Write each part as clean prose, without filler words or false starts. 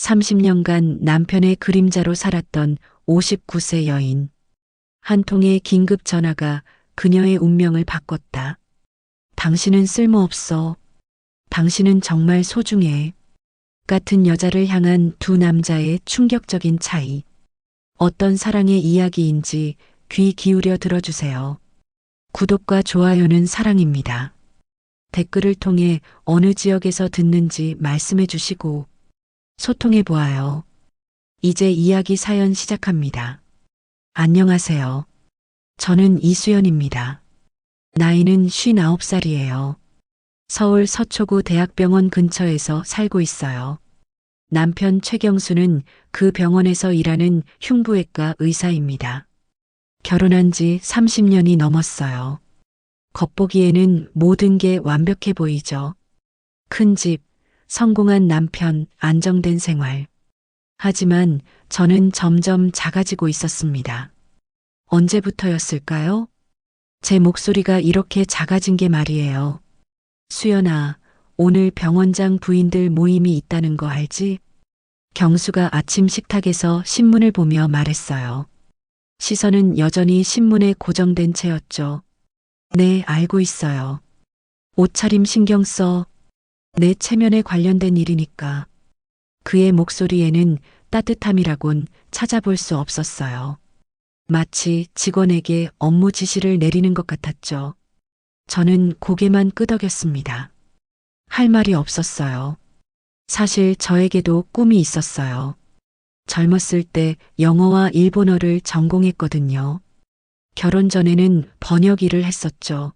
30년간 남편의 그림자로 살았던 59세 여인. 한 통의 긴급 전화가 그녀의 운명을 바꿨다. 당신은 쓸모없어. 당신은 정말 소중해. 같은 여자를 향한 두 남자의 충격적인 차이. 어떤 사랑의 이야기인지 귀 기울여 들어주세요. 구독과 좋아요는 사랑입니다. 댓글을 통해 어느 지역에서 듣는지 말씀해 주시고 소통해 보아요. 이제 이야기 사연 시작합니다. 안녕하세요. 저는 이수연입니다. 나이는 59살이에요. 서울 서초구 대학병원 근처에서 살고 있어요. 남편 최경수는 그 병원에서 일하는 흉부외과 의사입니다. 결혼한 지 30년이 넘었어요. 겉보기에는 모든 게 완벽해 보이죠. 큰 집, 성공한 남편, 안정된 생활. 하지만 저는 점점 작아지고 있었습니다. 언제부터였을까요? 제 목소리가 이렇게 작아진 게 말이에요. 수연아, 오늘 병원장 부인들 모임이 있다는 거 알지? 경수가 아침 식탁에서 신문을 보며 말했어요. 시선은 여전히 신문에 고정된 채였죠. 네, 알고 있어요. 옷차림 신경 써. 내 체면에 관련된 일이니까. 그의 목소리에는 따뜻함이라곤 찾아볼 수 없었어요. 마치 직원에게 업무 지시를 내리는 것 같았죠. 저는 고개만 끄덕였습니다. 할 말이 없었어요. 사실 저에게도 꿈이 있었어요. 젊었을 때 영어와 일본어를 전공했거든요. 결혼 전에는 번역 일을 했었죠.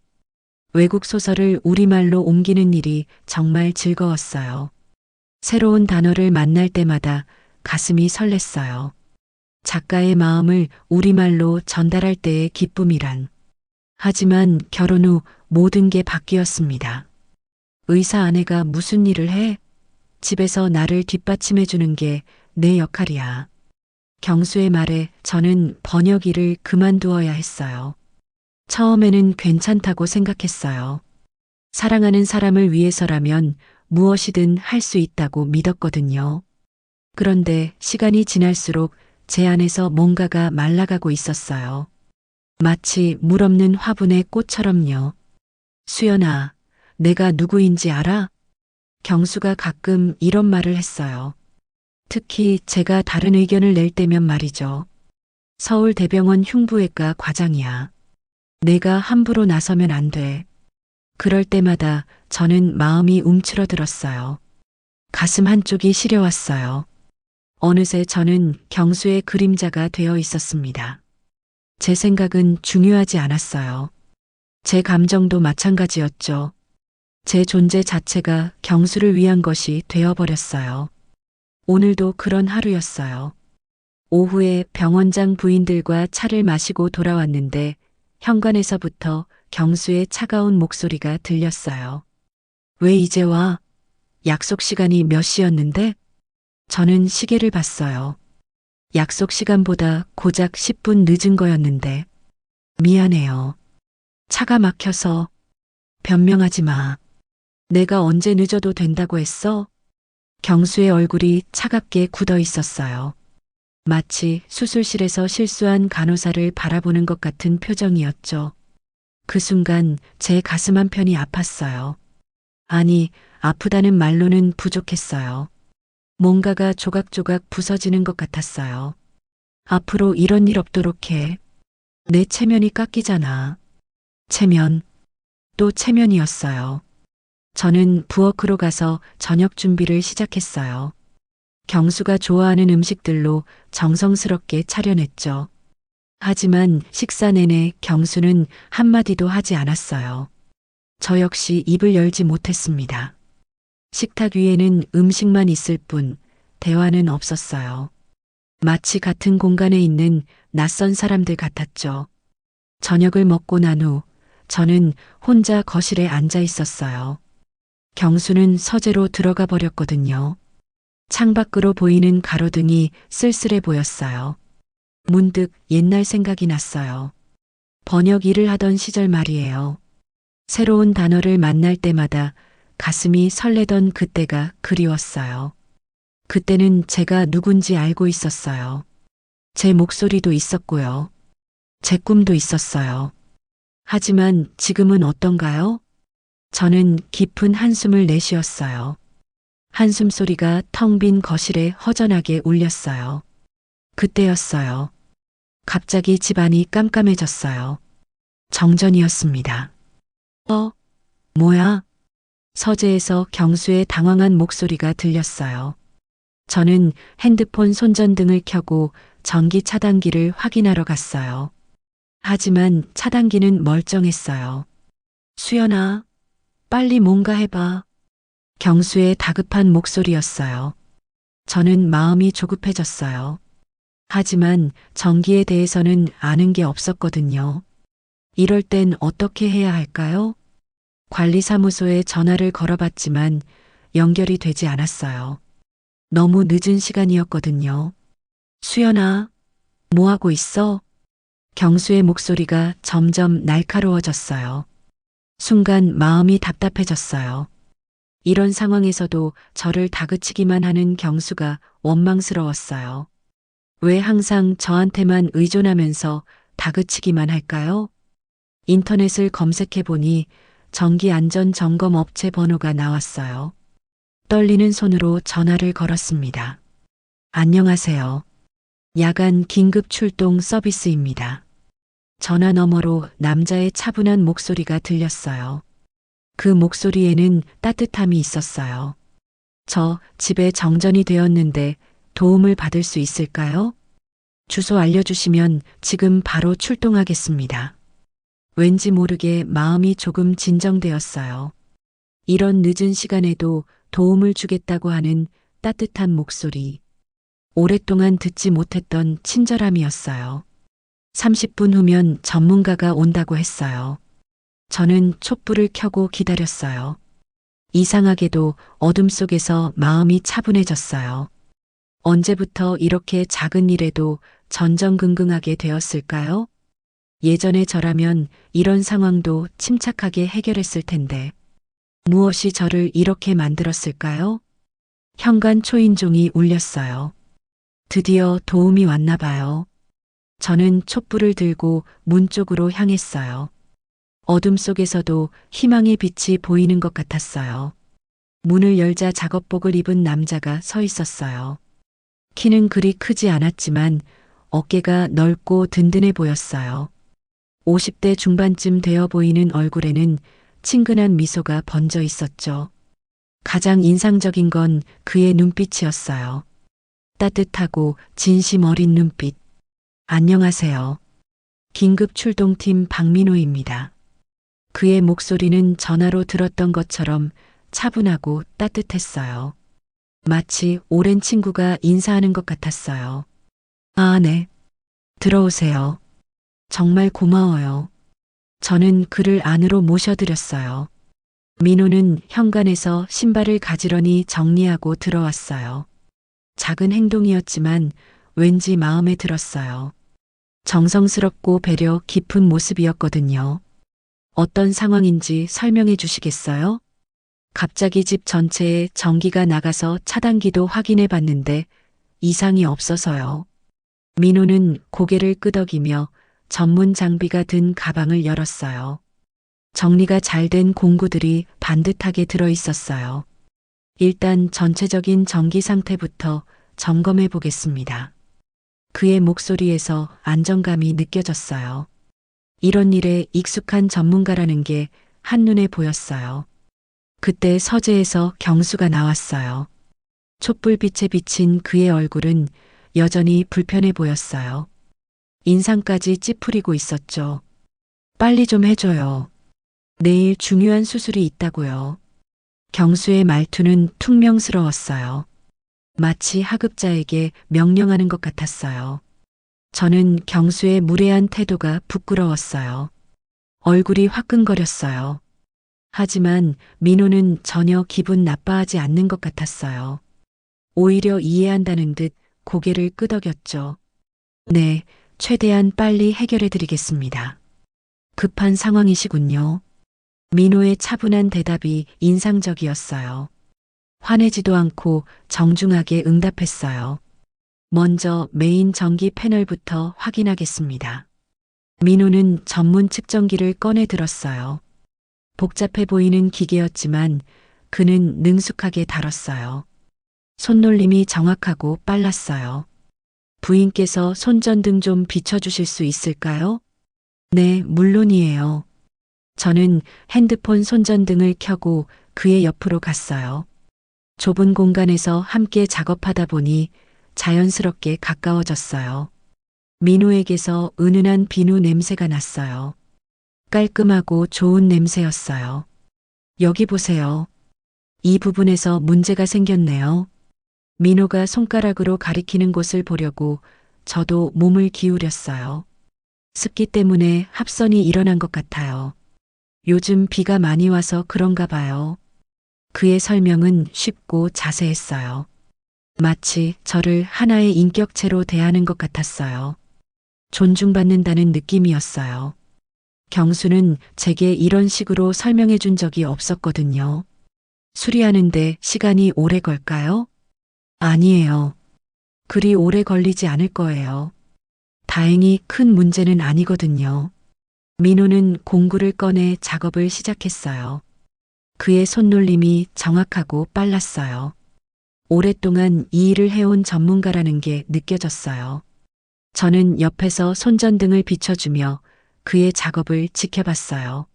외국 소설을 우리말로 옮기는 일이 정말 즐거웠어요. 새로운 단어를 만날 때마다 가슴이 설렜어요. 작가의 마음을 우리말로 전달할 때의 기쁨이란. 하지만 결혼 후 모든 게 바뀌었습니다. 의사 아내가 무슨 일을 해? 집에서 나를 뒷받침해 주는 게 내 역할이야. 경수의 말에 저는 번역 일을 그만두어야 했어요. 처음에는 괜찮다고 생각했어요. 사랑하는 사람을 위해서라면 무엇이든 할 수 있다고 믿었거든요. 그런데 시간이 지날수록 제 안에서 뭔가가 말라가고 있었어요. 마치 물 없는 화분의 꽃처럼요. 수연아, 내가 누구인지 알아? 경수가 가끔 이런 말을 했어요. 특히 제가 다른 의견을 낼 때면 말이죠. 서울대병원 흉부외과 과장이야. 내가 함부로 나서면 안 돼. 그럴 때마다 저는 마음이 움츠러들었어요. 가슴 한쪽이 시려왔어요. 어느새 저는 경수의 그림자가 되어 있었습니다. 제 생각은 중요하지 않았어요. 제 감정도 마찬가지였죠. 제 존재 자체가 경수를 위한 것이 되어버렸어요. 오늘도 그런 하루였어요. 오후에 병원장 부인들과 차를 마시고 돌아왔는데 현관에서부터 경수의 차가운 목소리가 들렸어요. 왜 이제 와? 약속 시간이 몇 시였는데? 저는 시계를 봤어요. 약속 시간보다 고작 10분 늦은 거였는데. 미안해요. 차가 막혀서. 변명하지 마. 내가 언제 늦어도 된다고 했어? 경수의 얼굴이 차갑게 굳어 있었어요. 마치 수술실에서 실수한 간호사를 바라보는 것 같은 표정이었죠. 그 순간 제 가슴 한편이 아팠어요. 아니, 아프다는 말로는 부족했어요. 뭔가가 조각조각 부서지는 것 같았어요. 앞으로 이런 일 없도록 해. 내 체면이 깎이잖아. 체면. 또 체면이었어요. 저는 부엌으로 가서 저녁 준비를 시작했어요. 경수가 좋아하는 음식들로 정성스럽게 차려냈죠. 하지만 식사 내내 경수는 한마디도 하지 않았어요. 저 역시 입을 열지 못했습니다. 식탁 위에는 음식만 있을 뿐 대화는 없었어요. 마치 같은 공간에 있는 낯선 사람들 같았죠. 저녁을 먹고 난 후 저는 혼자 거실에 앉아 있었어요. 경수는 서재로 들어가 버렸거든요. 창밖으로 보이는 가로등이 쓸쓸해 보였어요. 문득 옛날 생각이 났어요. 번역 일을 하던 시절 말이에요. 새로운 단어를 만날 때마다 가슴이 설레던 그때가 그리웠어요. 그때는 제가 누군지 알고 있었어요. 제 목소리도 있었고요. 제 꿈도 있었어요. 하지만 지금은 어떤가요? 저는 깊은 한숨을 내쉬었어요. 한숨 소리가 텅 빈 거실에 허전하게 울렸어요. 그때였어요. 갑자기 집안이 깜깜해졌어요. 정전이었습니다. 뭐야? 서재에서 경수의 당황한 목소리가 들렸어요. 저는 핸드폰 손전등을 켜고 전기 차단기를 확인하러 갔어요. 하지만 차단기는 멀쩡했어요. 수연아, 빨리 뭔가 해봐. 경수의 다급한 목소리였어요. 저는 마음이 조급해졌어요. 하지만 전기에 대해서는 아는 게 없었거든요. 이럴 땐 어떻게 해야 할까요? 관리사무소에 전화를 걸어봤지만 연결이 되지 않았어요. 너무 늦은 시간이었거든요. 수연아, 뭐 하고 있어? 경수의 목소리가 점점 날카로워졌어요. 순간 마음이 답답해졌어요. 이런 상황에서도 저를 다그치기만 하는 경수가 원망스러웠어요. 왜 항상 저한테만 의존하면서 다그치기만 할까요? 인터넷을 검색해 보니 전기안전점검업체 번호가 나왔어요. 떨리는 손으로 전화를 걸었습니다. 안녕하세요. 야간 긴급 출동 서비스입니다. 전화 너머로 남자의 차분한 목소리가 들렸어요. 그 목소리에는 따뜻함이 있었어요. 저 집에 정전이 되었는데 도움을 받을 수 있을까요? 주소 알려주시면 지금 바로 출동하겠습니다. 왠지 모르게 마음이 조금 진정되었어요. 이런 늦은 시간에도 도움을 주겠다고 하는 따뜻한 목소리. 오랫동안 듣지 못했던 친절함이었어요. 30분 후면 전문가가 온다고 했어요. 저는 촛불을 켜고 기다렸어요. 이상하게도 어둠 속에서 마음이 차분해졌어요. 언제부터 이렇게 작은 일에도 전전긍긍하게 되었을까요? 예전에 저라면 이런 상황도 침착하게 해결했을 텐데 무엇이 저를 이렇게 만들었을까요? 현관 초인종이 울렸어요. 드디어 도움이 왔나 봐요. 저는 촛불을 들고 문 쪽으로 향했어요. 어둠 속에서도 희망의 빛이 보이는 것 같았어요. 문을 열자 작업복을 입은 남자가 서 있었어요. 키는 그리 크지 않았지만 어깨가 넓고 든든해 보였어요. 50대 중반쯤 되어 보이는 얼굴에는 친근한 미소가 번져 있었죠. 가장 인상적인 건 그의 눈빛이었어요. 따뜻하고 진심 어린 눈빛. 안녕하세요. 긴급 출동팀 박민호입니다. 그의 목소리는 전화로 들었던 것처럼 차분하고 따뜻했어요. 마치 오랜 친구가 인사하는 것 같았어요. 아, 네. 들어오세요. 정말 고마워요. 저는 그를 안으로 모셔드렸어요. 민호는 현관에서 신발을 가지런히 정리하고 들어왔어요. 작은 행동이었지만 왠지 마음에 들었어요. 정성스럽고 배려 깊은 모습이었거든요. 어떤 상황인지 설명해 주시겠어요? 갑자기 집 전체에 전기가 나가서 차단기도 확인해 봤는데 이상이 없어서요. 민호는 고개를 끄덕이며 전문 장비가 든 가방을 열었어요. 정리가 잘 된 공구들이 반듯하게 들어 있었어요. 일단 전체적인 전기 상태부터 점검해 보겠습니다. 그의 목소리에서 안정감이 느껴졌어요. 이런 일에 익숙한 전문가라는 게 한눈에 보였어요. 그때 서재에서 경수가 나왔어요. 촛불빛에 비친 그의 얼굴은 여전히 불편해 보였어요. 인상까지 찌푸리고 있었죠. 빨리 좀 해줘요. 내일 중요한 수술이 있다고요. 경수의 말투는 퉁명스러웠어요. 마치 하급자에게 명령하는 것 같았어요. 저는 경수의 무례한 태도가 부끄러웠어요. 얼굴이 화끈거렸어요. 하지만 민호는 전혀 기분 나빠하지 않는 것 같았어요. 오히려 이해한다는 듯 고개를 끄덕였죠. 네, 최대한 빨리 해결해 드리겠습니다. 급한 상황이시군요. 민호의 차분한 대답이 인상적이었어요. 화내지도 않고 정중하게 응답했어요. 먼저 메인 전기 패널부터 확인하겠습니다. 민호는 전문 측정기를 꺼내 들었어요. 복잡해 보이는 기계였지만 그는 능숙하게 다뤘어요. 손놀림이 정확하고 빨랐어요. 부인께서 손전등 좀 비춰주실 수 있을까요? 네, 물론이에요. 저는 핸드폰 손전등을 켜고 그의 옆으로 갔어요. 좁은 공간에서 함께 작업하다 보니 자연스럽게 가까워졌어요. 민호에게서 은은한 비누 냄새가 났어요. 깔끔하고 좋은 냄새였어요. 여기 보세요. 이 부분에서 문제가 생겼네요. 민호가 손가락으로 가리키는 곳을 보려고 저도 몸을 기울였어요. 습기 때문에 합선이 일어난 것 같아요. 요즘 비가 많이 와서 그런가 봐요. 그의 설명은 쉽고 자세했어요. 마치 저를 하나의 인격체로 대하는 것 같았어요. 존중받는다는 느낌이었어요. 경수는 제게 이런 식으로 설명해 준 적이 없었거든요. 수리하는데 시간이 오래 걸까요? 아니에요. 그리 오래 걸리지 않을 거예요. 다행히 큰 문제는 아니거든요. 민호는 공구를 꺼내 작업을 시작했어요. 그의 손놀림이 정확하고 빨랐어요. 오랫동안 이 일을 해온 전문가라는 게 느껴졌어요. 저는 옆에서 손전등을 비춰주며 그의 작업을 지켜봤어요.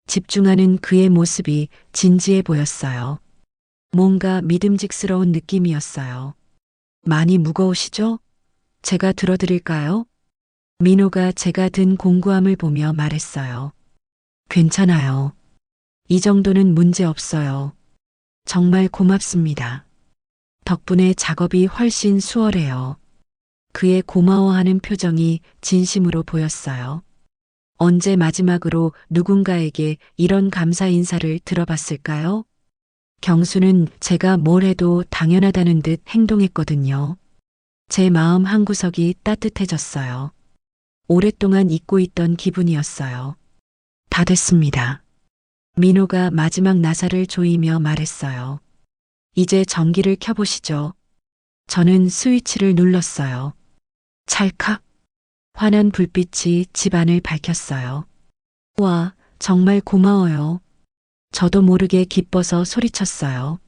집중하는 그의 모습이 진지해 보였어요. 뭔가 믿음직스러운 느낌이었어요. 많이 무거우시죠? 제가 들어드릴까요? 민호가 제가 든 공구함을 보며 말했어요. 괜찮아요. 이 정도는 문제 없어요. 정말 고맙습니다. 덕분에 작업이 훨씬 수월해요. 그의 고마워하는 표정이 진심으로 보였어요. 언제 마지막으로 누군가에게 이런 감사 인사를 들어봤을까요? 경수는 제가 뭘 해도 당연하다는 듯 행동했거든요. 제 마음 한구석이 따뜻해졌어요. 오랫동안 잊고 있던 기분이었어요. 다 됐습니다. 민호가 마지막 나사를 조이며 말했어요. 이제 전기를 켜보시죠. 저는 스위치를 눌렀어요. 찰칵. 환한 불빛이 집안을 밝혔어요. 와, 정말 고마워요. 저도 모르게 기뻐서 소리쳤어요.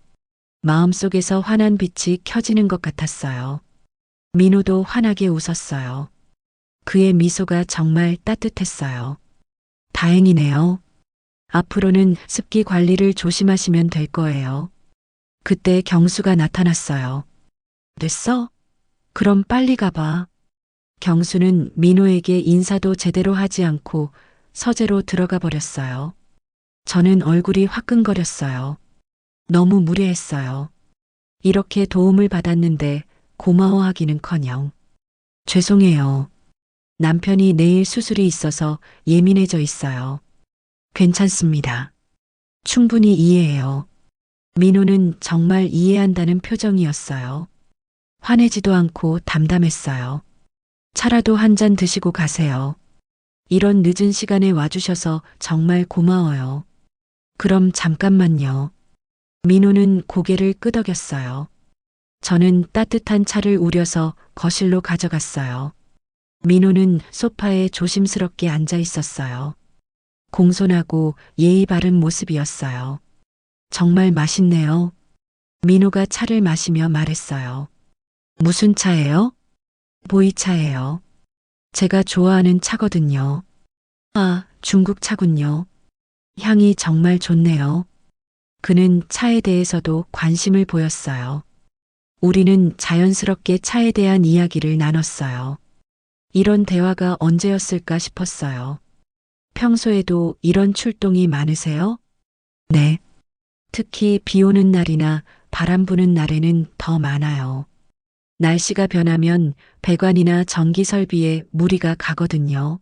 마음속에서 환한 빛이 켜지는 것 같았어요. 민호도 환하게 웃었어요. 그의 미소가 정말 따뜻했어요. 다행이네요. 앞으로는 습기 관리를 조심하시면 될 거예요. 그때 경수가 나타났어요. 됐어? 그럼 빨리 가봐. 경수는 민호에게 인사도 제대로 하지 않고 서재로 들어가 버렸어요. 저는 얼굴이 화끈거렸어요. 너무 무례했어요. 이렇게 도움을 받았는데 고마워하기는커녕. 죄송해요. 남편이 내일 수술이 있어서 예민해져 있어요. 괜찮습니다. 충분히 이해해요. 민호는 정말 이해한다는 표정이었어요. 화내지도 않고 담담했어요. 차라도 한 잔 드시고 가세요. 이런 늦은 시간에 와주셔서 정말 고마워요. 그럼 잠깐만요. 민호는 고개를 끄덕였어요. 저는 따뜻한 차를 우려서 거실로 가져갔어요. 민호는 소파에 조심스럽게 앉아 있었어요. 공손하고 예의 바른 모습이었어요. 정말 맛있네요. 민호가 차를 마시며 말했어요. 무슨 차예요? 보이차예요. 제가 좋아하는 차거든요. 아, 중국 차군요. 향이 정말 좋네요. 그는 차에 대해서도 관심을 보였어요. 우리는 자연스럽게 차에 대한 이야기를 나눴어요. 이런 대화가 언제였을까 싶었어요. 평소에도 이런 출동이 많으세요? 네. 특히 비 오는 날이나 바람 부는 날에는 더 많아요. 날씨가 변하면 배관이나 전기 설비에 무리가 가거든요.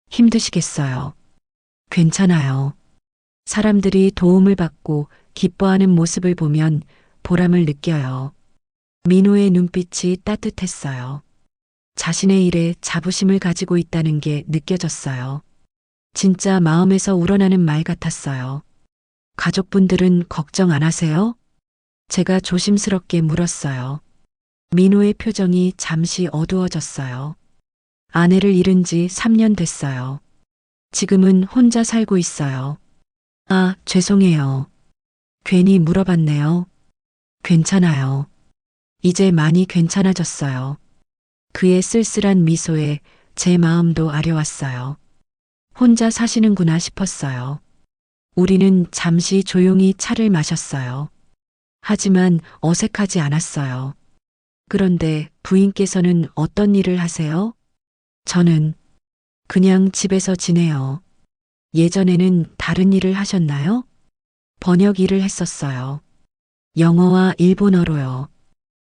힘드시겠어요. 괜찮아요. 사람들이 도움을 받고 기뻐하는 모습을 보면 보람을 느껴요. 민호의 눈빛이 따뜻했어요. 자신의 일에 자부심을 가지고 있다는 게 느껴졌어요. 진짜 마음에서 우러나는 말 같았어요. 가족분들은 걱정 안 하세요? 제가 조심스럽게 물었어요. 민호의 표정이 잠시 어두워졌어요. 아내를 잃은 지 3년 됐어요. 지금은 혼자 살고 있어요. 아, 죄송해요. 괜히 물어봤네요. 괜찮아요. 이제 많이 괜찮아졌어요. 그의 쓸쓸한 미소에 제 마음도 아려왔어요. 혼자 사시는구나 싶었어요. 우리는 잠시 조용히 차를 마셨어요. 하지만 어색하지 않았어요. 그런데 부인께서는 어떤 일을 하세요? 저는 그냥 집에서 지내요. 예전에는 다른 일을 하셨나요? 번역 일을 했었어요. 영어와 일본어로요.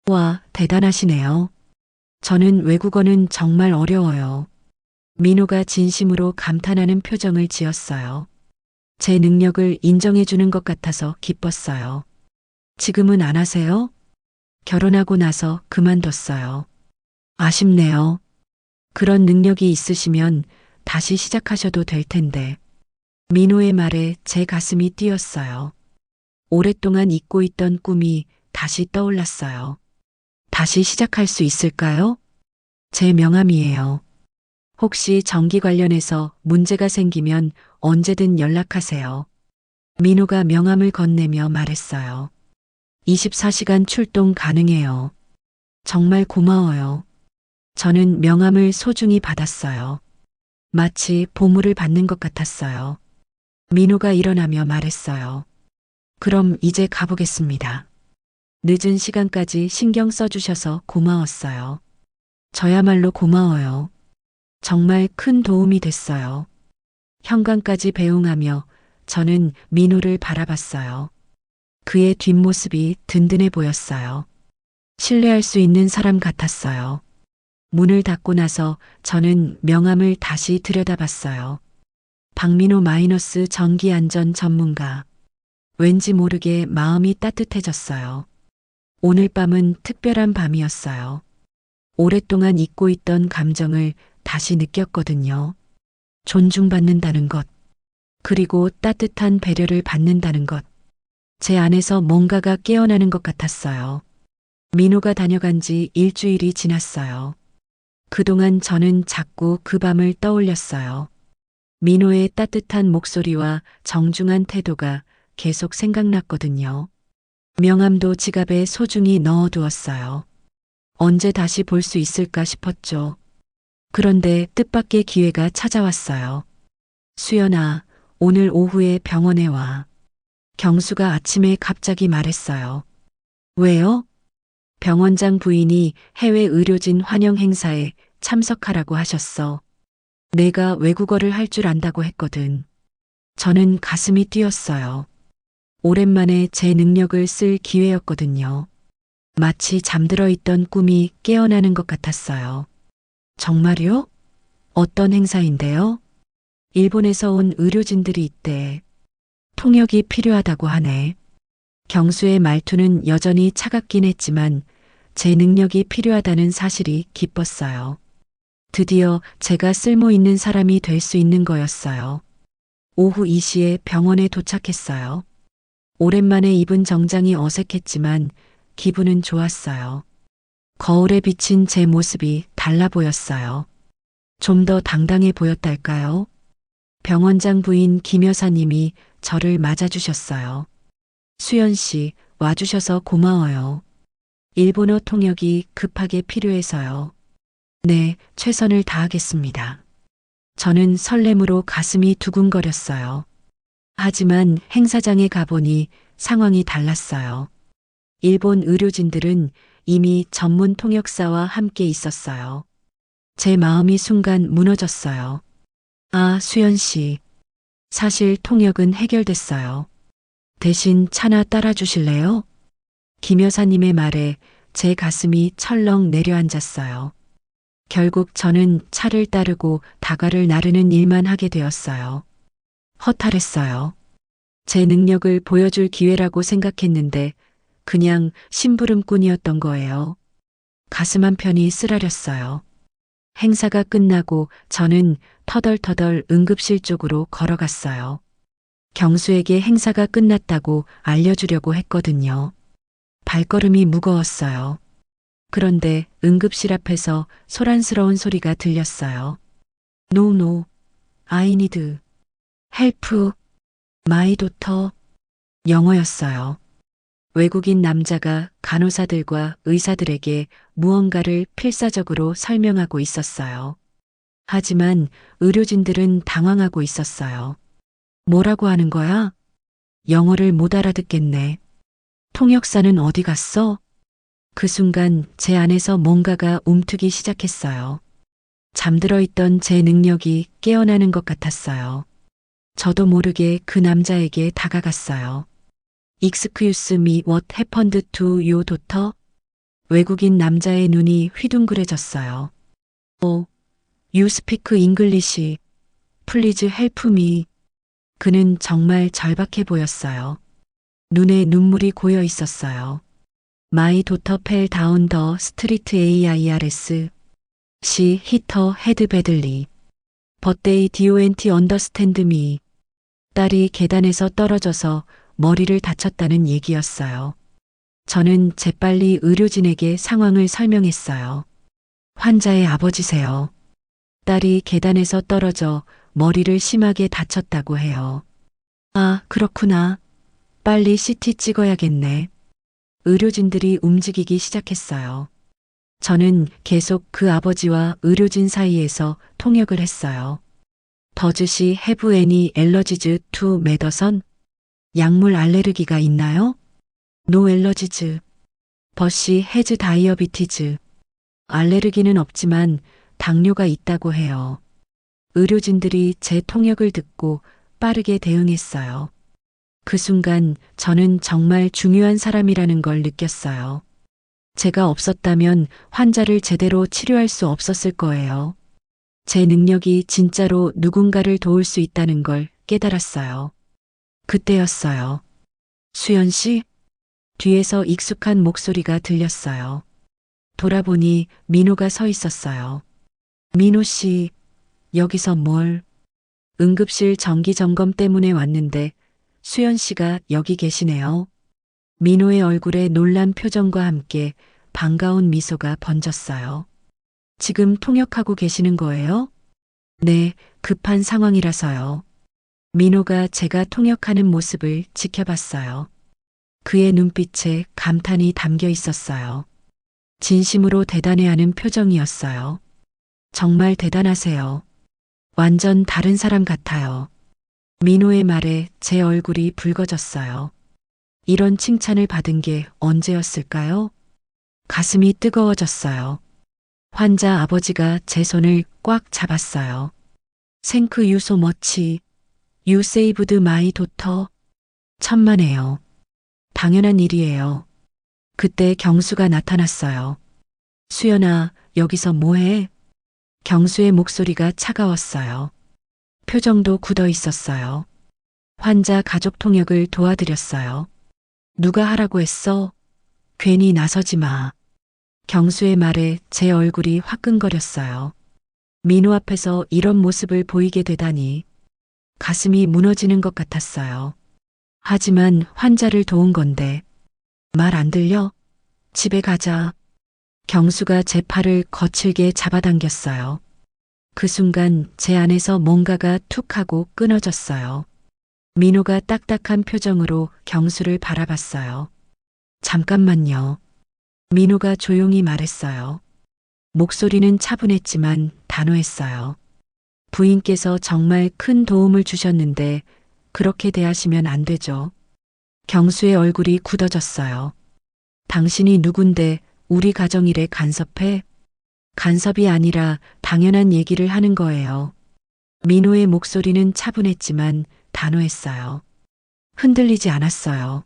와, 대단하시네요. 저는 외국어는 정말 어려워요. 민호가 진심으로 감탄하는 표정을 지었어요. 제 능력을 인정해 주는 것 같아서 기뻤어요. 지금은 안 하세요? 결혼하고 나서 그만뒀어요. 아쉽네요. 그런 능력이 있으시면 다시 시작하셔도 될 텐데. 민호의 말에 제 가슴이 뛰었어요. 오랫동안 잊고 있던 꿈이 다시 떠올랐어요. 다시 시작할 수 있을까요? 제 명함이에요. 혹시 전기 관련해서 문제가 생기면 언제든 연락하세요. 민호가 명함을 건네며 말했어요. 24시간 출동 가능해요. 정말 고마워요. 저는 명함을 소중히 받았어요. 마치 보물을 받는 것 같았어요. 민호가 일어나며 말했어요. 그럼 이제 가보겠습니다. 늦은 시간까지 신경 써주셔서 고마웠어요. 저야말로 고마워요. 정말 큰 도움이 됐어요. 현관까지 배웅하며 저는 민호를 바라봤어요. 그의 뒷모습이 든든해 보였어요. 신뢰할 수 있는 사람 같았어요. 문을 닫고 나서 저는 명함을 다시 들여다봤어요. 박민호 마이너스 전기안전 전문가. 왠지 모르게 마음이 따뜻해졌어요. 오늘 밤은 특별한 밤이었어요. 오랫동안 잊고 있던 감정을 다시 느꼈거든요. 존중받는다는 것, 그리고 따뜻한 배려를 받는다는 것. 제 안에서 뭔가가 깨어나는 것 같았어요. 민호가 다녀간 지 일주일이 지났어요. 그동안 저는 자꾸 그 밤을 떠올렸어요. 민호의 따뜻한 목소리와 정중한 태도가 계속 생각났거든요. 명함도 지갑에 소중히 넣어두었어요. 언제 다시 볼 수 있을까 싶었죠. 그런데 뜻밖의 기회가 찾아왔어요. 수연아, 오늘 오후에 병원에 와. 경수가 아침에 갑자기 말했어요. 왜요? 병원장 부인이 해외 의료진 환영 행사에 참석하라고 하셨어. 내가 외국어를 할 줄 안다고 했거든. 저는 가슴이 뛰었어요. 오랜만에 제 능력을 쓸 기회였거든요. 마치 잠들어 있던 꿈이 깨어나는 것 같았어요. 정말요? 어떤 행사인데요? 일본에서 온 의료진들이 있대. 통역이 필요하다고 하네. 경수의 말투는 여전히 차갑긴 했지만 제 능력이 필요하다는 사실이 기뻤어요. 드디어 제가 쓸모 있는 사람이 될 수 있는 거였어요. 오후 2시에 병원에 도착했어요. 오랜만에 입은 정장이 어색했지만 기분은 좋았어요. 거울에 비친 제 모습이 달라 보였어요. 좀 더 당당해 보였달까요? 병원장 부인 김 여사님이 저를 맞아주셨어요. 수연 씨, 와주셔서 고마워요. 일본어 통역이 급하게 필요해서요. 네, 최선을 다하겠습니다. 저는 설렘으로 가슴이 두근거렸어요. 하지만 행사장에 가보니 상황이 달랐어요. 일본 의료진들은 이미 전문 통역사와 함께 있었어요. 제 마음이 순간 무너졌어요. 아, 수연 씨. 사실 통역은 해결됐어요. 대신 차나 따라 주실래요? 김 여사님의 말에 제 가슴이 철렁 내려앉았어요. 결국 저는 차를 따르고 다가를 나르는 일만 하게 되었어요. 허탈했어요. 제 능력을 보여줄 기회라고 생각했는데 그냥 심부름꾼이었던 거예요. 가슴 한편이 쓰라렸어요. 행사가 끝나고 저는 터덜터덜 응급실 쪽으로 걸어갔어요. 경수에게 행사가 끝났다고 알려주려고 했거든요. 발걸음이 무거웠어요. 그런데 응급실 앞에서 소란스러운 소리가 들렸어요. No, no, I need help, my daughter. 영어였어요. 외국인 남자가 간호사들과 의사들에게 무언가를 필사적으로 설명하고 있었어요. 하지만 의료진들은 당황하고 있었어요. 뭐라고 하는 거야? 영어를 못 알아듣겠네. 통역사는 어디 갔어? 그 순간 제 안에서 뭔가가 움트기 시작했어요. 잠들어 있던 제 능력이 깨어나는 것 같았어요. 저도 모르게 그 남자에게 다가갔어요. Excuse me, what happened to your daughter? 외국인 남자의 눈이 휘둥그레졌어요. Oh, you speak English. Please help me. 그는 정말 절박해 보였어요. 눈에 눈물이 고여 있었어요. My daughter fell down the street AIRS. She hit her head badly. But they don't understand me. 딸이 계단에서 떨어져서 머리를 다쳤다는 얘기였어요. 저는 재빨리 의료진에게 상황을 설명했어요. 환자의 아버지세요. 딸이 계단에서 떨어져 머리를 심하게 다쳤다고 해요. 아, 그렇구나. 빨리 CT 찍어야겠네. 의료진들이 움직이기 시작했어요. 저는 계속 그 아버지와 의료진 사이에서 통역을 했어요. Does she have any allergies to medicine? 약물 알레르기가 있나요? No allergies. But she has diabetes. 알레르기는 없지만 당뇨가 있다고 해요. 의료진들이 제 통역을 듣고 빠르게 대응했어요. 그 순간 저는 정말 중요한 사람이라는 걸 느꼈어요. 제가 없었다면 환자를 제대로 치료할 수 없었을 거예요. 제 능력이 진짜로 누군가를 도울 수 있다는 걸 깨달았어요. 그때였어요. 수연 씨? 뒤에서 익숙한 목소리가 들렸어요. 돌아보니 민호가 서 있었어요. 민호 씨, 여기서 뭘? 응급실 정기 점검 때문에 왔는데 수연 씨가 여기 계시네요. 민호의 얼굴에 놀란 표정과 함께 반가운 미소가 번졌어요. 지금 통역하고 계시는 거예요? 네, 급한 상황이라서요. 민호가 제가 통역하는 모습을 지켜봤어요. 그의 눈빛에 감탄이 담겨 있었어요. 진심으로 대단해하는 표정이었어요. 정말 대단하세요. 완전 다른 사람 같아요. 민호의 말에 제 얼굴이 붉어졌어요. 이런 칭찬을 받은 게 언제였을까요? 가슴이 뜨거워졌어요. 환자 아버지가 제 손을 꽉 잡았어요. Thank you so much. You saved my daughter. 천만에요. 당연한 일이에요. 그때 경수가 나타났어요. 수연아, 여기서 뭐해? 경수의 목소리가 차가웠어요. 표정도 굳어 있었어요. 환자 가족 통역을 도와드렸어요. 누가 하라고 했어? 괜히 나서지 마. 경수의 말에 제 얼굴이 화끈거렸어요. 민호 앞에서 이런 모습을 보이게 되다니 가슴이 무너지는 것 같았어요. 하지만 환자를 도운 건데 말 안 들려? 집에 가자. 경수가 제 팔을 거칠게 잡아당겼어요. 그 순간 제 안에서 뭔가가 툭 하고 끊어졌어요. 민호가 딱딱한 표정으로 경수를 바라봤어요. 잠깐만요. 민호가 조용히 말했어요. 목소리는 차분했지만 단호했어요. 부인께서 정말 큰 도움을 주셨는데 그렇게 대하시면 안 되죠. 경수의 얼굴이 굳어졌어요. 당신이 누군데 우리 가정 일에 간섭해? 간섭이 아니라 당연한 얘기를 하는 거예요. 민호의 목소리는 차분했지만 단호했어요. 흔들리지 않았어요.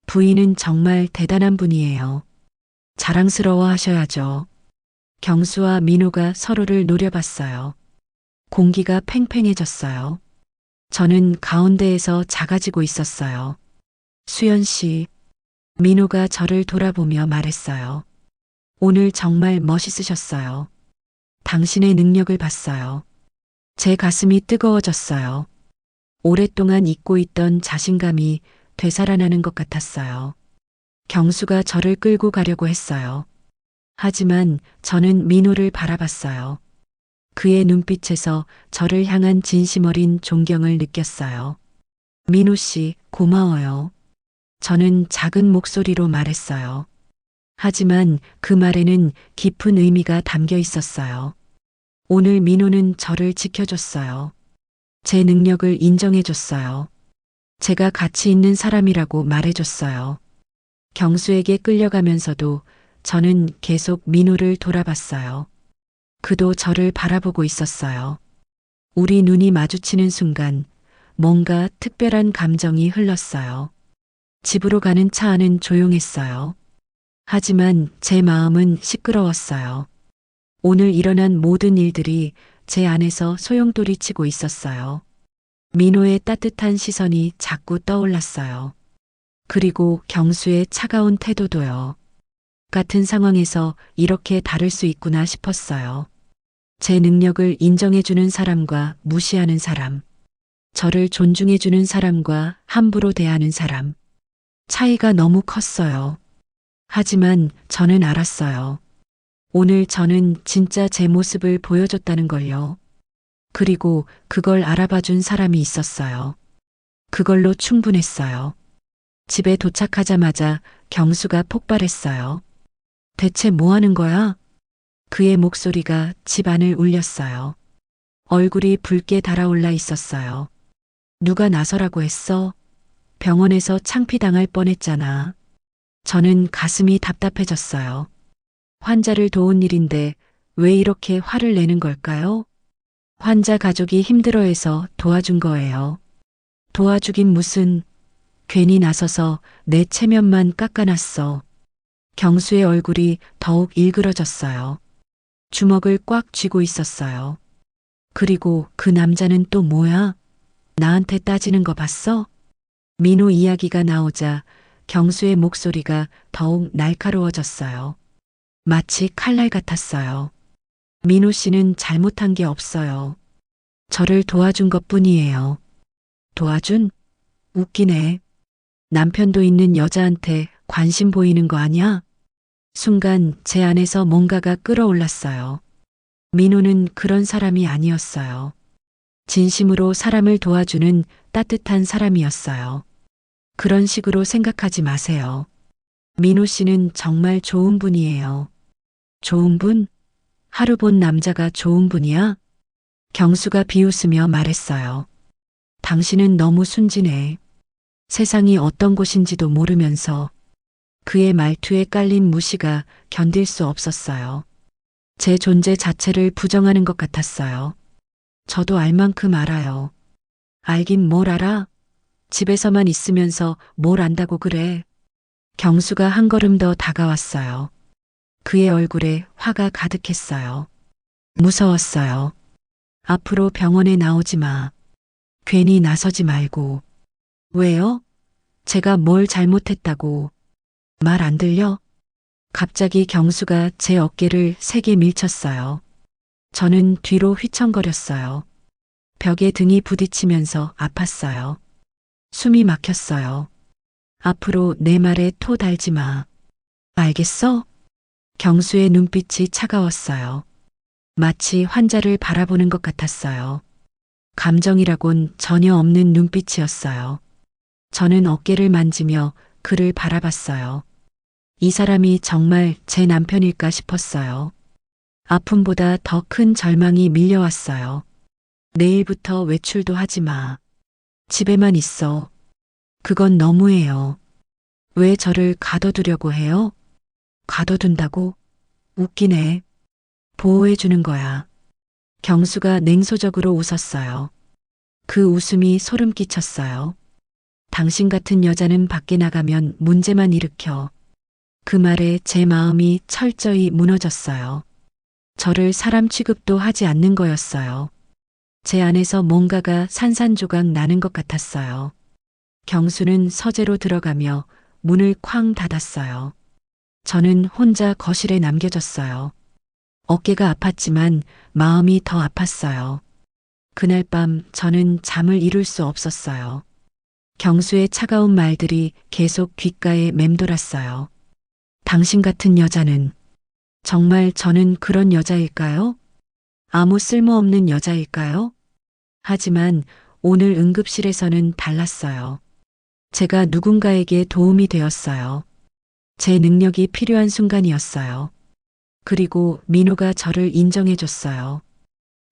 부인은 정말 대단한 분이에요. 자랑스러워 하셔야죠. 경수와 민호가 서로를 노려봤어요. 공기가 팽팽해졌어요. 저는 가운데에서 작아지고 있었어요. 수연 씨, 민호가 저를 돌아보며 말했어요. 오늘 정말 멋있으셨어요. 당신의 능력을 봤어요. 제 가슴이 뜨거워졌어요. 오랫동안 잊고 있던 자신감이 되살아나는 것 같았어요. 경수가 저를 끌고 가려고 했어요. 하지만 저는 민호를 바라봤어요. 그의 눈빛에서 저를 향한 진심 어린 존경을 느꼈어요. 민호 씨, 고마워요. 저는 작은 목소리로 말했어요. 하지만 그 말에는 깊은 의미가 담겨 있었어요. 오늘 민호는 저를 지켜줬어요. 제 능력을 인정해줬어요. 제가 가치 있는 사람이라고 말해줬어요. 경수에게 끌려가면서도 저는 계속 민호를 돌아봤어요. 그도 저를 바라보고 있었어요. 우리 눈이 마주치는 순간 뭔가 특별한 감정이 흘렀어요. 집으로 가는 차 안은 조용했어요. 하지만 제 마음은 시끄러웠어요. 오늘 일어난 모든 일들이 제 안에서 소용돌이치고 있었어요. 민호의 따뜻한 시선이 자꾸 떠올랐어요. 그리고 경수의 차가운 태도도요. 같은 상황에서 이렇게 다를 수 있구나 싶었어요. 제 능력을 인정해주는 사람과 무시하는 사람, 저를 존중해주는 사람과 함부로 대하는 사람. 차이가 너무 컸어요. 하지만 저는 알았어요. 오늘 저는 진짜 제 모습을 보여줬다는 걸요. 그리고 그걸 알아봐준 사람이 있었어요. 그걸로 충분했어요. 집에 도착하자마자 경수가 폭발했어요. 대체 뭐 하는 거야? 그의 목소리가 집 안을 울렸어요. 얼굴이 붉게 달아올라 있었어요. 누가 나서라고 했어? 병원에서 창피당할 뻔했잖아. 저는 가슴이 답답해졌어요. 환자를 도운 일인데 왜 이렇게 화를 내는 걸까요? 환자 가족이 힘들어해서 도와준 거예요. 도와주긴 무슨, 괜히 나서서 내 체면만 깎아놨어. 경수의 얼굴이 더욱 일그러졌어요. 주먹을 꽉 쥐고 있었어요. 그리고 그 남자는 또 뭐야? 나한테 따지는 거 봤어? 민호 이야기가 나오자 경수의 목소리가 더욱 날카로워졌어요. 마치 칼날 같았어요. 민호 씨는 잘못한 게 없어요. 저를 도와준 것뿐이에요. 도와준? 웃기네. 남편도 있는 여자한테 관심 보이는 거 아니야? 순간 제 안에서 뭔가가 끌어올랐어요. 민호는 그런 사람이 아니었어요. 진심으로 사람을 도와주는 따뜻한 사람이었어요. 그런 식으로 생각하지 마세요. 민호 씨는 정말 좋은 분이에요. 좋은 분? 하루 본 남자가 좋은 분이야? 경수가 비웃으며 말했어요. 당신은 너무 순진해. 세상이 어떤 곳인지도 모르면서. 그의 말투에 깔린 무시가 견딜 수 없었어요. 제 존재 자체를 부정하는 것 같았어요. 저도 알 만큼 알아요. 알긴 뭘 알아? 집에서만 있으면서 뭘 안다고 그래. 경수가 한 걸음 더 다가왔어요. 그의 얼굴에 화가 가득했어요. 무서웠어요. 앞으로 병원에 나오지 마. 괜히 나서지 말고. 왜요? 제가 뭘 잘못했다고. 말 안 들려? 갑자기 경수가 제 어깨를 세게 밀쳤어요. 저는 뒤로 휘청거렸어요. 벽에 등이 부딪히면서 아팠어요. 숨이 막혔어요. 앞으로 내 말에 토 달지 마. 알겠어? 경수의 눈빛이 차가웠어요. 마치 환자를 바라보는 것 같았어요. 감정이라곤 전혀 없는 눈빛이었어요. 저는 어깨를 만지며 그를 바라봤어요. 이 사람이 정말 제 남편일까 싶었어요. 아픔보다 더 큰 절망이 밀려왔어요. 내일부터 외출도 하지 마. 집에만 있어. 그건 너무해요. 왜 저를 가둬두려고 해요? 가둬둔다고? 웃기네. 보호해주는 거야. 경수가 냉소적으로 웃었어요. 그 웃음이 소름 끼쳤어요. 당신 같은 여자는 밖에 나가면 문제만 일으켜. 그 말에 제 마음이 철저히 무너졌어요. 저를 사람 취급도 하지 않는 거였어요. 제 안에서 뭔가가 산산조각 나는 것 같았어요. 경수는 서재로 들어가며 문을 쾅 닫았어요. 저는 혼자 거실에 남겨졌어요. 어깨가 아팠지만 마음이 더 아팠어요. 그날 밤 저는 잠을 이룰 수 없었어요. 경수의 차가운 말들이 계속 귓가에 맴돌았어요. 당신 같은 여자는, 정말 저는 그런 여자일까요? 아무 쓸모없는 여자일까요? 하지만 오늘 응급실에서는 달랐어요. 제가 누군가에게 도움이 되었어요. 제 능력이 필요한 순간이었어요. 그리고 민호가 저를 인정해줬어요.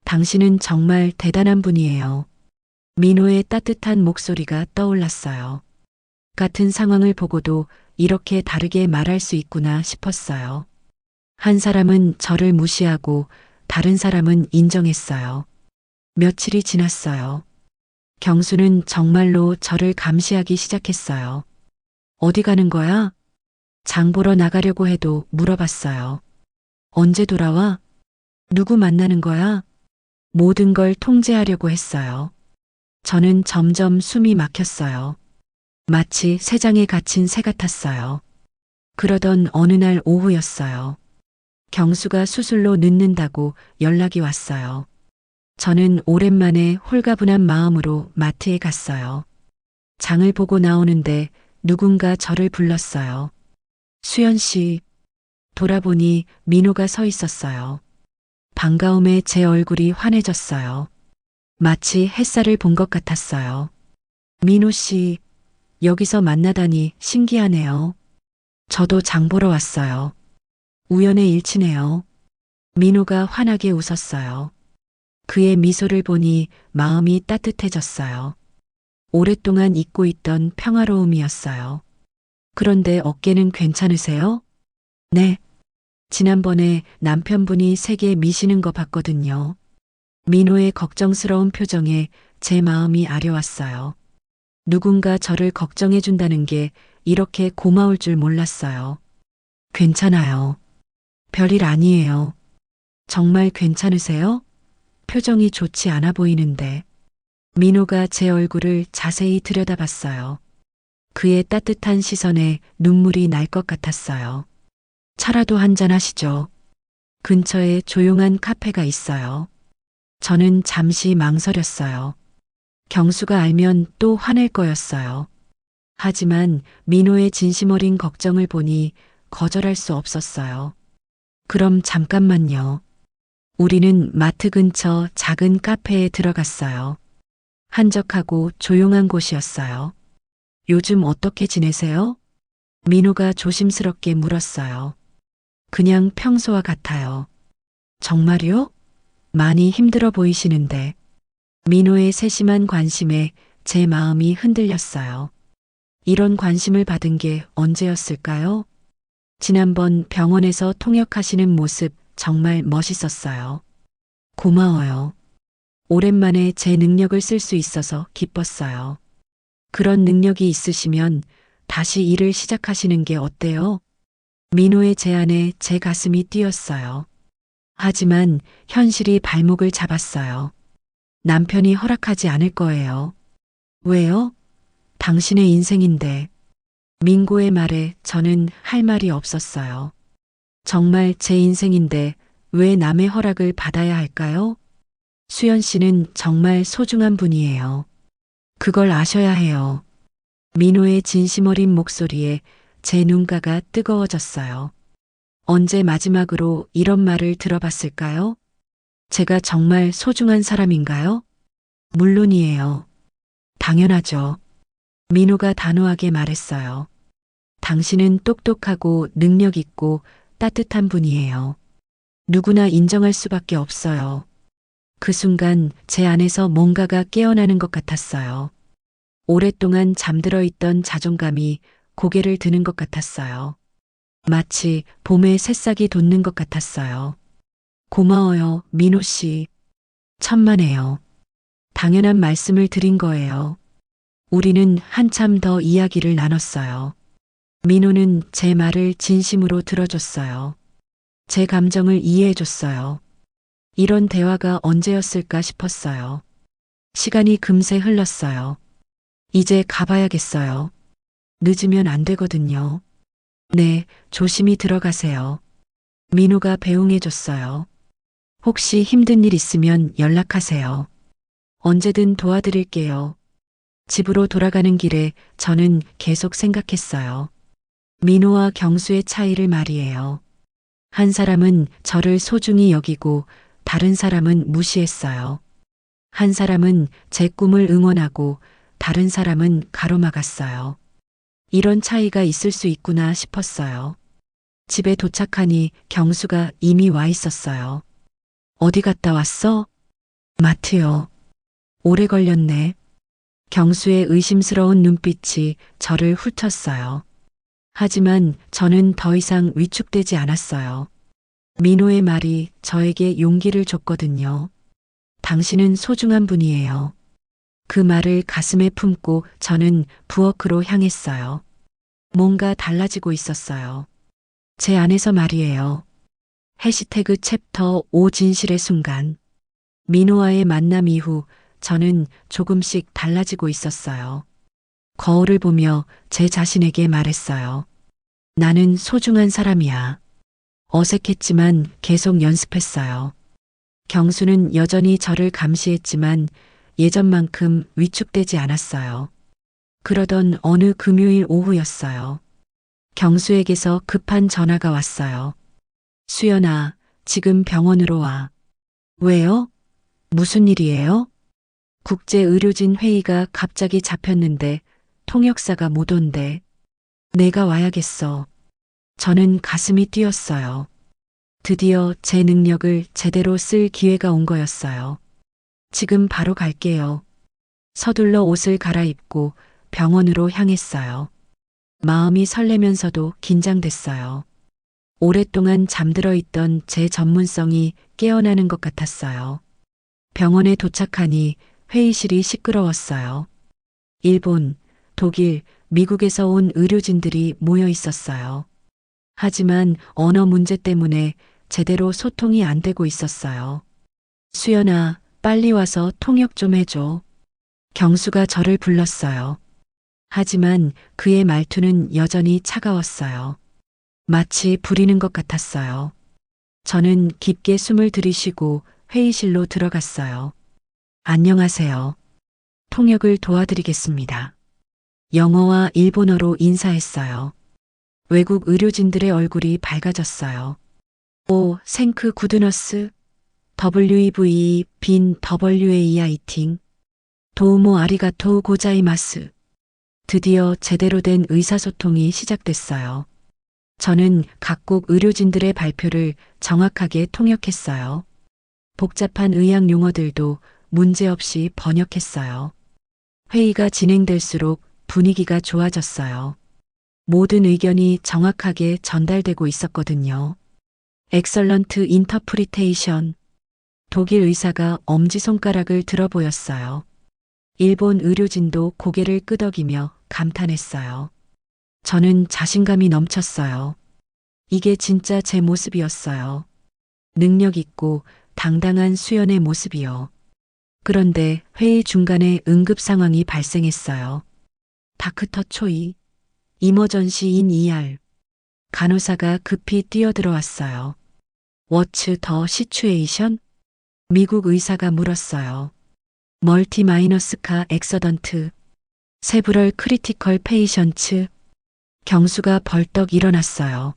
당신은 정말 대단한 분이에요. 민호의 따뜻한 목소리가 떠올랐어요. 같은 상황을 보고도 이렇게 다르게 말할 수 있구나 싶었어요. 한 사람은 저를 무시하고 다른 사람은 인정했어요. 며칠이 지났어요. 경수는 정말로 저를 감시하기 시작했어요. 어디 가는 거야? 장 보러 나가려고 해도 물어봤어요. 언제 돌아와? 누구 만나는 거야? 모든 걸 통제하려고 했어요. 저는 점점 숨이 막혔어요. 마치 새장에 갇힌 새 같았어요. 그러던 어느 날 오후였어요. 경수가 수술로 늦는다고 연락이 왔어요. 저는 오랜만에 홀가분한 마음으로 마트에 갔어요. 장을 보고 나오는데 누군가 저를 불렀어요. 수연 씨. 돌아보니 민호가 서 있었어요. 반가움에 제 얼굴이 환해졌어요. 마치 햇살을 본 것 같았어요. 민호 씨, 여기서 만나다니 신기하네요. 저도 장 보러 왔어요. 우연의 일치네요. 민호가 환하게 웃었어요. 그의 미소를 보니 마음이 따뜻해졌어요. 오랫동안 잊고 있던 평화로움이었어요. 그런데 어깨는 괜찮으세요? 네. 지난번에 남편분이 세게 미시는 거 봤거든요. 민호의 걱정스러운 표정에 제 마음이 아려왔어요. 누군가 저를 걱정해준다는 게 이렇게 고마울 줄 몰랐어요. 괜찮아요. 별일 아니에요. 정말 괜찮으세요? 표정이 좋지 않아 보이는데. 민호가 제 얼굴을 자세히 들여다봤어요. 그의 따뜻한 시선에 눈물이 날 것 같았어요. 차라도 한잔 하시죠. 근처에 조용한 카페가 있어요. 저는 잠시 망설였어요. 경수가 알면 또 화낼 거였어요. 하지만 민호의 진심 어린 걱정을 보니 거절할 수 없었어요. 그럼 잠깐만요. 우리는 마트 근처 작은 카페에 들어갔어요. 한적하고 조용한 곳이었어요. 요즘 어떻게 지내세요? 민호가 조심스럽게 물었어요. 그냥 평소와 같아요. 정말요? 많이 힘들어 보이시는데. 민호의 세심한 관심에 제 마음이 흔들렸어요. 이런 관심을 받은 게 언제였을까요? 지난번 병원에서 통역하시는 모습 정말 멋있었어요. 고마워요. 오랜만에 제 능력을 쓸 수 있어서 기뻤어요. 그런 능력이 있으시면 다시 일을 시작하시는 게 어때요? 민호의 제안에 제 가슴이 뛰었어요. 하지만 현실이 발목을 잡았어요. 남편이 허락하지 않을 거예요. 왜요? 당신의 인생인데. 민고의 말에 저는 할 말이 없었어요. 정말 제 인생인데 왜 남의 허락을 받아야 할까요? 수연 씨는 정말 소중한 분이에요. 그걸 아셔야 해요. 민호의 진심 어린 목소리에 제 눈가가 뜨거워졌어요. 언제 마지막으로 이런 말을 들어봤을까요? 제가 정말 소중한 사람인가요? 물론이에요. 당연하죠. 민호가 단호하게 말했어요. 당신은 똑똑하고 능력 있고 따뜻한 분이에요. 누구나 인정할 수밖에 없어요. 그 순간 제 안에서 뭔가가 깨어나는 것 같았어요. 오랫동안 잠들어 있던 자존감이 고개를 드는 것 같았어요. 마치 봄에 새싹이 돋는 것 같았어요. 고마워요, 민호 씨. 천만에요. 당연한 말씀을 드린 거예요. 우리는 한참 더 이야기를 나눴어요. 민호는 제 말을 진심으로 들어줬어요. 제 감정을 이해해줬어요. 이런 대화가 언제였을까 싶었어요. 시간이 금세 흘렀어요. 이제 가봐야겠어요. 늦으면 안 되거든요. 네, 조심히 들어가세요. 민호가 배웅해줬어요. 혹시 힘든 일 있으면 연락하세요. 언제든 도와드릴게요. 집으로 돌아가는 길에 저는 계속 생각했어요. 민호와 경수의 차이를 말이에요. 한 사람은 저를 소중히 여기고 다른 사람은 무시했어요. 한 사람은 제 꿈을 응원하고 다른 사람은 가로막았어요. 이런 차이가 있을 수 있구나 싶었어요. 집에 도착하니 경수가 이미 와 있었어요. 어디 갔다 왔어? 마트요. 오래 걸렸네. 경수의 의심스러운 눈빛이 저를 훑었어요. 하지만 저는 더 이상 위축되지 않았어요. 민호의 말이 저에게 용기를 줬거든요. 당신은 소중한 분이에요. 그 말을 가슴에 품고 저는 부엌으로 향했어요. 뭔가 달라지고 있었어요. 제 안에서 말이에요. 해시태그 챕터 5 진실의 순간. 민호와의 만남 이후 저는 조금씩 달라지고 있었어요. 거울을 보며 제 자신에게 말했어요. 나는 소중한 사람이야. 어색했지만 계속 연습했어요. 경수는 여전히 저를 감시했지만 예전만큼 위축되지 않았어요. 그러던 어느 금요일 오후였어요. 경수에게서 급한 전화가 왔어요. 수연아, 지금 병원으로 와. 왜요? 무슨 일이에요? 국제의료진 회의가 갑자기 잡혔는데 통역사가 못 온대. 내가 와야겠어. 저는 가슴이 뛰었어요. 드디어 제 능력을 제대로 쓸 기회가 온 거였어요. 지금 바로 갈게요. 서둘러 옷을 갈아입고 병원으로 향했어요. 마음이 설레면서도 긴장됐어요. 오랫동안 잠들어 있던 제 전문성이 깨어나는 것 같았어요. 병원에 도착하니 회의실이 시끄러웠어요. 일본, 독일, 미국에서 온 의료진들이 모여 있었어요. 하지만 언어 문제 때문에 제대로 소통이 안 되고 있었어요. 수연아, 빨리 와서 통역 좀 해줘. 경수가 저를 불렀어요. 하지만 그의 말투는 여전히 차가웠어요. 마치 부리는 것 같았어요. 저는 깊게 숨을 들이쉬고 회의실로 들어갔어요. 안녕하세요. 통역을 도와드리겠습니다. 영어와 일본어로 인사했어요. 외국 의료진들의 얼굴이 밝아졌어요. 오, 생크 구드너스, WEVE 빈 WAI팅, 도우모 아리가토 고자이마스. 드디어 제대로 된 의사소통이 시작됐어요. 저는 각국 의료진들의 발표를 정확하게 통역했어요. 복잡한 의학 용어들도 문제없이 번역했어요. 회의가 진행될수록 분위기가 좋아졌어요. 모든 의견이 정확하게 전달되고 있었거든요. 엑설런트 인터프리테이션. 독일 의사가 엄지손가락을 들어 보였어요. 일본 의료진도 고개를 끄덕이며 감탄했어요. 저는 자신감이 넘쳤어요. 이게 진짜 제 모습이었어요. 능력 있고 당당한 수연의 모습이요. 그런데 회의 중간에 응급 상황이 발생했어요. 다크터 초이, 이머전시 인 ER. 간호사가 급히 뛰어들어왔어요. What's the situation? 미국 의사가 물었어요. 멀티 마이너스카 엑서던트. 세브럴 크리티컬 페이션츠. 경수가 벌떡 일어났어요.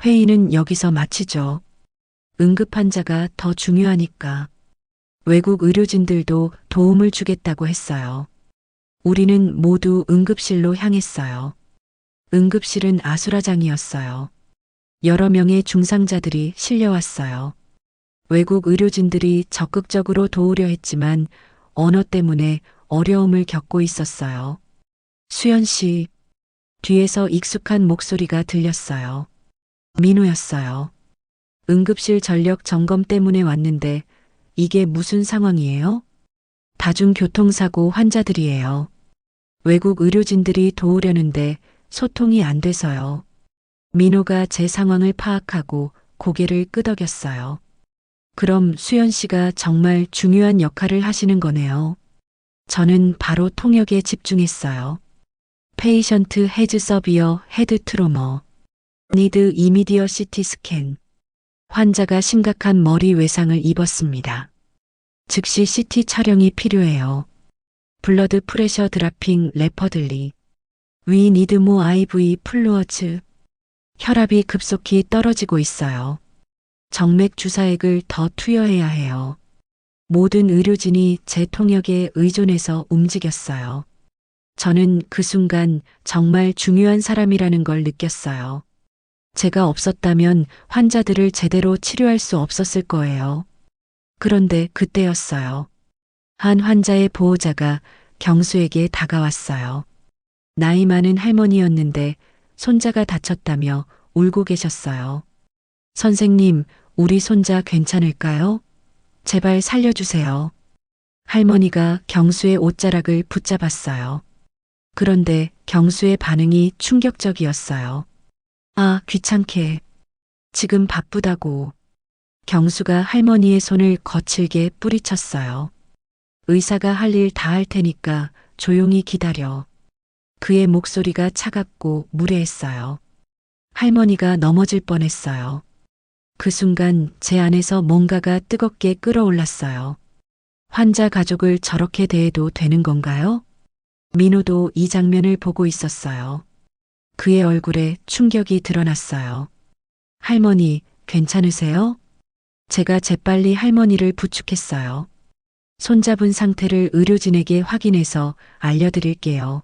회의는 여기서 마치죠. 응급 환자가 더 중요하니까. 외국 의료진들도 도움을 주겠다고 했어요. 우리는 모두 응급실로 향했어요. 응급실은 아수라장이었어요. 여러 명의 중상자들이 실려왔어요. 외국 의료진들이 적극적으로 도우려 했지만 언어 때문에 어려움을 겪고 있었어요. 수연 씨, 뒤에서 익숙한 목소리가 들렸어요. 민호였어요. 응급실 전력 점검 때문에 왔는데 이게 무슨 상황이에요? 다중교통사고 환자들이에요. 외국 의료진들이 도우려는데 소통이 안 돼서요. 민호가 제 상황을 파악하고 고개를 끄덕였어요. 그럼 수연 씨가 정말 중요한 역할을 하시는 거네요. 저는 바로 통역에 집중했어요. 페이션트 헤즈 서비어 헤드 트로머. 니드 이미디어 CT 스캔. 환자가 심각한 머리 외상을 입었습니다. 즉시 CT 촬영이 필요해요. 블러드 프레셔 드라핑 레퍼들리. 위 니드 모 IV 플루어즈. 혈압이 급속히 떨어지고 있어요. 정맥 주사액을 더 투여해야 해요. 모든 의료진이 제 통역에 의존해서 움직였어요. 저는 그 순간 정말 중요한 사람이라는 걸 느꼈어요. 제가 없었다면 환자들을 제대로 치료할 수 없었을 거예요. 그런데 그때였어요. 한 환자의 보호자가 경수에게 다가왔어요. 나이 많은 할머니였는데 손자가 다쳤다며 울고 계셨어요. 선생님, 우리 손자 괜찮을까요? 제발 살려주세요. 할머니가 경수의 옷자락을 붙잡았어요. 그런데 경수의 반응이 충격적이었어요. 아, 귀찮게. 지금 바쁘다고. 경수가 할머니의 손을 거칠게 뿌리쳤어요. 의사가 할 일 다 할 테니까 조용히 기다려. 그의 목소리가 차갑고 무례했어요. 할머니가 넘어질 뻔했어요. 그 순간 제 안에서 뭔가가 뜨겁게 끓어올랐어요. 환자 가족을 저렇게 대해도 되는 건가요? 민호도 이 장면을 보고 있었어요. 그의 얼굴에 충격이 드러났어요. 할머니, 괜찮으세요? 제가 재빨리 할머니를 부축했어요. 손잡은 상태를 의료진에게 확인해서 알려드릴게요.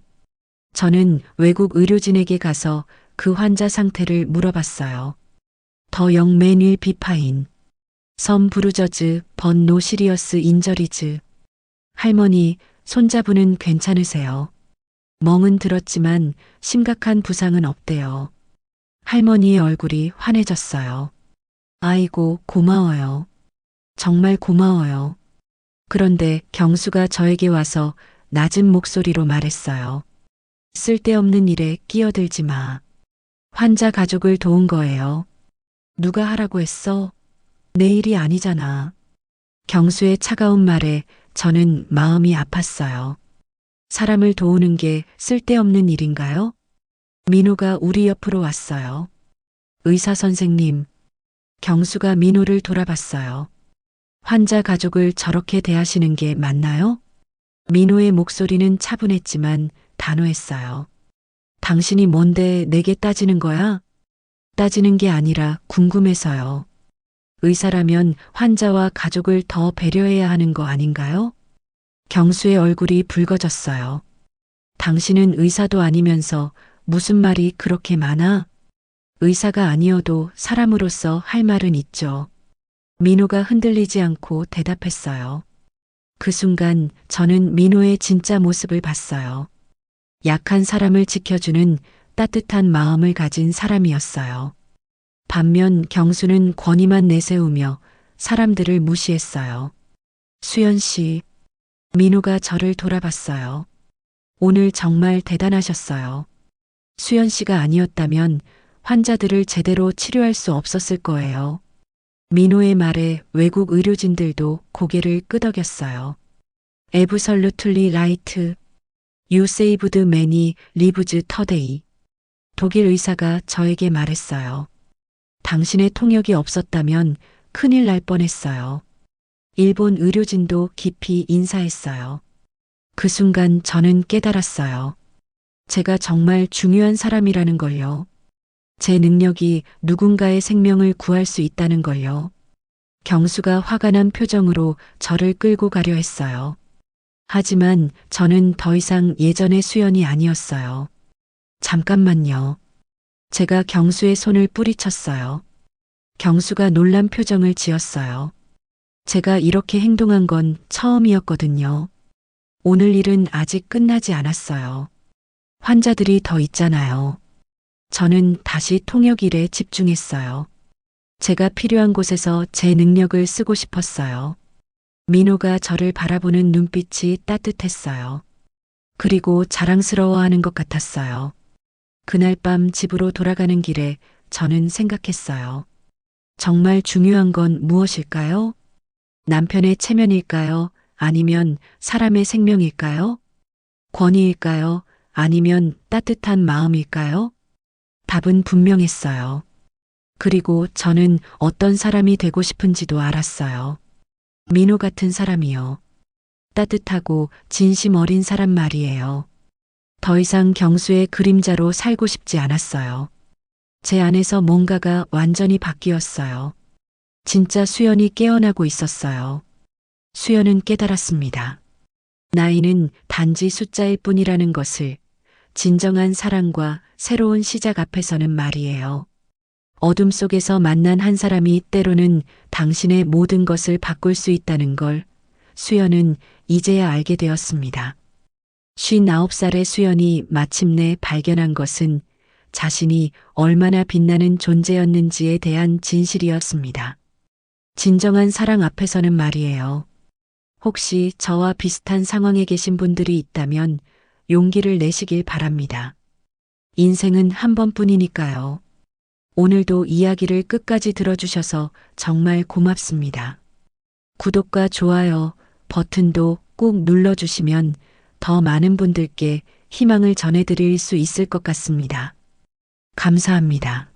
저는 외국 의료진에게 가서 그 환자 상태를 물어봤어요. 더 영 맨윌 비파인. 섬 브루저즈 번 노 시리어스 인저리즈. 할머니, 손자분은 괜찮으세요? 멍은 들었지만 심각한 부상은 없대요. 할머니의 얼굴이 환해졌어요. 아이고, 고마워요. 정말 고마워요. 그런데 경수가 저에게 와서 낮은 목소리로 말했어요. 쓸데없는 일에 끼어들지 마. 환자 가족을 도운 거예요. 누가 하라고 했어? 내 일이 아니잖아. 경수의 차가운 말에 저는 마음이 아팠어요. 사람을 도우는 게 쓸데없는 일인가요? 민호가 우리 옆으로 왔어요. 의사 선생님. 경수가 민호를 돌아봤어요. 환자 가족을 저렇게 대하시는 게 맞나요? 민호의 목소리는 차분했지만 단호했어요. 당신이 뭔데 내게 따지는 거야? 따지는 게 아니라 궁금해서요. 의사라면 환자와 가족을 더 배려해야 하는 거 아닌가요? 경수의 얼굴이 붉어졌어요. 당신은 의사도 아니면서 무슨 말이 그렇게 많아? 의사가 아니어도 사람으로서 할 말은 있죠. 민호가 흔들리지 않고 대답했어요. 그 순간 저는 민호의 진짜 모습을 봤어요. 약한 사람을 지켜주는 따뜻한 마음을 가진 사람이었어요. 반면 경수는 권위만 내세우며 사람들을 무시했어요. 수연 씨, 민호가 저를 돌아봤어요. 오늘 정말 대단하셨어요. 수연 씨가 아니었다면 환자들을 제대로 치료할 수 없었을 거예요. 민호의 말에 외국 의료진들도 고개를 끄덕였어요. 애브설루툴리 라이트. You saved many lives today. 독일 의사가 저에게 말했어요. 당신의 통역이 없었다면 큰일 날 뻔했어요. 일본 의료진도 깊이 인사했어요. 그 순간 저는 깨달았어요. 제가 정말 중요한 사람이라는 걸요. 제 능력이 누군가의 생명을 구할 수 있다는 걸요. 경수가 화가 난 표정으로 저를 끌고 가려 했어요. 하지만 저는 더 이상 예전의 수연이 아니었어요. 잠깐만요. 제가 경수의 손을 뿌리쳤어요. 경수가 놀란 표정을 지었어요. 제가 이렇게 행동한 건 처음이었거든요. 오늘 일은 아직 끝나지 않았어요. 환자들이 더 있잖아요. 저는 다시 통역 일에 집중했어요. 제가 필요한 곳에서 제 능력을 쓰고 싶었어요. 민호가 저를 바라보는 눈빛이 따뜻했어요. 그리고 자랑스러워하는 것 같았어요. 그날 밤 집으로 돌아가는 길에 저는 생각했어요. 정말 중요한 건 무엇일까요? 남편의 체면일까요? 아니면 사람의 생명일까요? 권위일까요? 아니면 따뜻한 마음일까요? 답은 분명했어요. 그리고 저는 어떤 사람이 되고 싶은지도 알았어요. 민호 같은 사람이요. 따뜻하고 진심 어린 사람 말이에요. 더 이상 경수의 그림자로 살고 싶지 않았어요. 제 안에서 뭔가가 완전히 바뀌었어요. 진짜 수연이 깨어나고 있었어요. 수연은 깨달았습니다. 나이는 단지 숫자일 뿐이라는 것을, 진정한 사랑과 새로운 시작 앞에서는 말이에요. 어둠 속에서 만난 한 사람이 때로는 당신의 모든 것을 바꿀 수 있다는 걸 수연은 이제야 알게 되었습니다. 59살의 수연이 마침내 발견한 것은 자신이 얼마나 빛나는 존재였는지에 대한 진실이었습니다. 진정한 사랑 앞에서는 말이에요. 혹시 저와 비슷한 상황에 계신 분들이 있다면 용기를 내시길 바랍니다. 인생은 한 번뿐이니까요. 오늘도 이야기를 끝까지 들어주셔서 정말 고맙습니다. 구독과 좋아요 버튼도 꼭 눌러주시면 더 많은 분들께 희망을 전해드릴 수 있을 것 같습니다. 감사합니다.